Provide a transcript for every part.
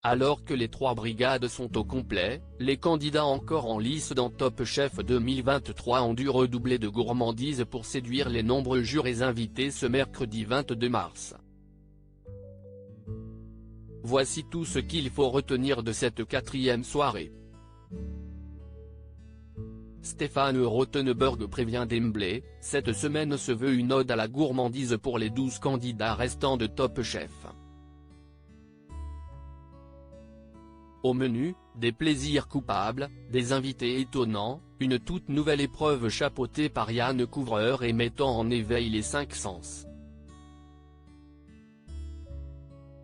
Alors que les 3 brigades sont au complet, les candidats encore en lice dans Top Chef 2023 ont dû redoubler de gourmandise pour séduire les nombreux jurés invités ce mercredi 22 mars. Voici tout ce qu'il faut retenir de cette 4e soirée. Stéphane Rothenberg prévient d'emblée, cette semaine se veut une ode à la gourmandise pour les 12 candidats restants de Top Chef. Au menu, des plaisirs coupables, des invités étonnants, une toute nouvelle épreuve chapeautée par Yann Couvreur et mettant en éveil les 5 sens.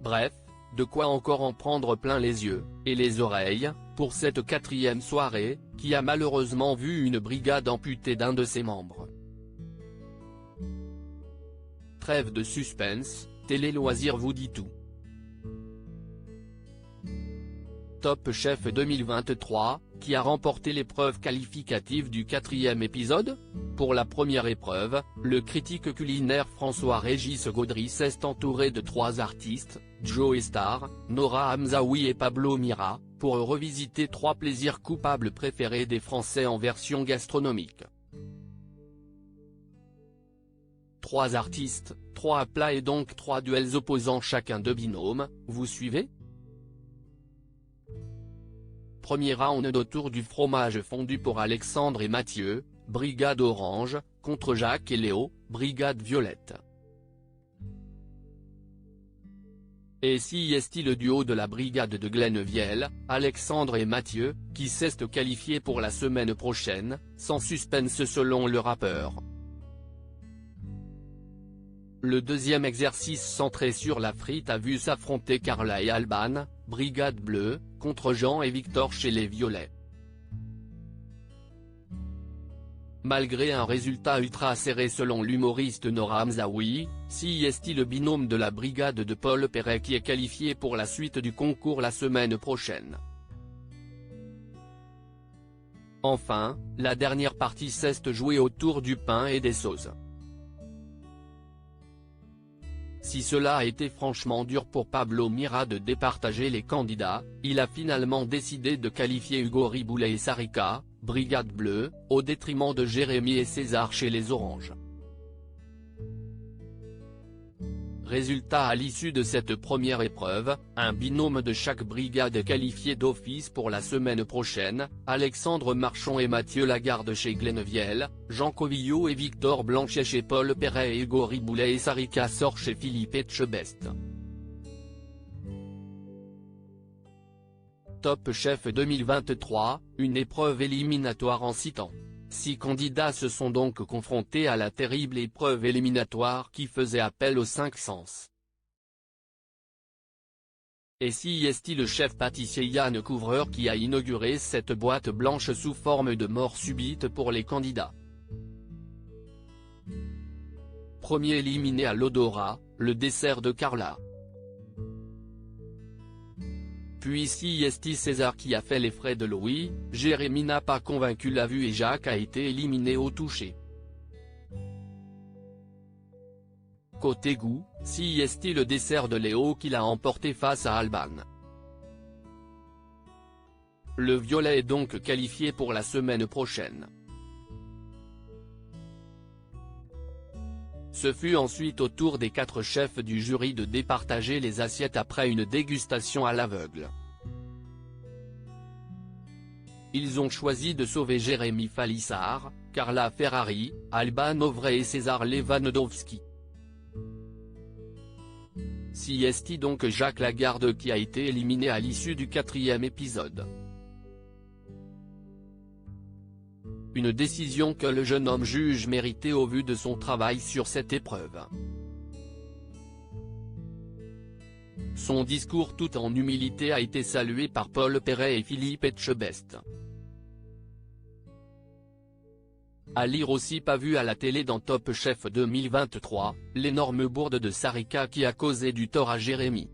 Bref, de quoi encore en prendre plein les yeux, et les oreilles, pour cette 4e soirée, qui a malheureusement vu une brigade amputée d'un de ses membres. Trêve de suspense, Télé Loisirs vous dit tout. Top Chef 2023, qui a remporté l'épreuve qualificative du 4e épisode? Pour la première épreuve, le critique culinaire François-Régis Gaudry s'est entouré de 3 artistes, Joe Star, Nora Hamzaoui et Pablo Mira, pour revisiter 3 plaisirs coupables préférés des Français en version gastronomique. 3 artistes, 3 plats et donc 3 duels opposant chacun 2 binômes, vous suivez? Premier round autour du fromage fondu pour Alexandre et Mathieu, brigade orange, contre Jacques et Léo, brigade violette. Et si est-il le duo de la brigade de Glennevielle, Alexandre et Mathieu, qui s'est qualifié pour la semaine prochaine, sans suspense selon le rappeur. Le deuxième exercice centré sur la frite a vu s'affronter Carla et Alban, brigade bleue, contre Jean et Victor chez les violets. Malgré un résultat ultra serré selon l'humoriste Nora Hamzaoui, si est-il le binôme de la brigade de Paul Perret qui est qualifié pour la suite du concours la semaine prochaine. Enfin, la dernière partie s'est jouée autour du pain et des sauces. Si cela a été franchement dur pour Pablo Mira de départager les candidats, il a finalement décidé de qualifier Hugo Riboulet et Sarika, brigade bleue, au détriment de Jérémy et César chez les oranges. Résultat à l'issue de cette première épreuve, un binôme de chaque brigade est qualifié d'office pour la semaine prochaine, Alexandre Marchand et Mathieu Lagarde chez Glennevielle, Jean Covillot et Victor Blanchet chez Paul Perret et Hugo Riboulet et Sarika Sor chez Philippe Etchebest. Top Chef 2023, une épreuve éliminatoire en 6 temps. 6 candidats se sont donc confrontés à la terrible épreuve éliminatoire qui faisait appel aux 5 sens. Et si est-il le chef pâtissier Yann Couvreur qui a inauguré cette boîte blanche sous forme de mort subite pour les candidats. Premier éliminé à l'odorat, le dessert de Carla. Puis si est-il César qui a fait les frais de Louis, Jérémy n'a pas convaincu la vue et Jacques a été éliminé au toucher. Côté goût, si est-il le dessert de Léo qui l'a emporté face à Alban. Le violet est donc qualifié pour la semaine prochaine. Ce fut ensuite au tour des 4 chefs du jury de départager les assiettes après une dégustation à l'aveugle. Ils ont choisi de sauver Jérémy Falissard, Carla Ferrari, Alban Ovray et César Lewandowski. Si est-il donc Jacques Lagarde qui a été éliminé à l'issue du 4e épisode. Une décision que le jeune homme juge méritée au vu de son travail sur cette épreuve. Son discours tout en humilité a été salué par Paul Perret et Philippe Etchebest. À lire aussi pas vu à la télé dans Top Chef 2023, l'énorme bourde de Sarika qui a causé du tort à Jérémy.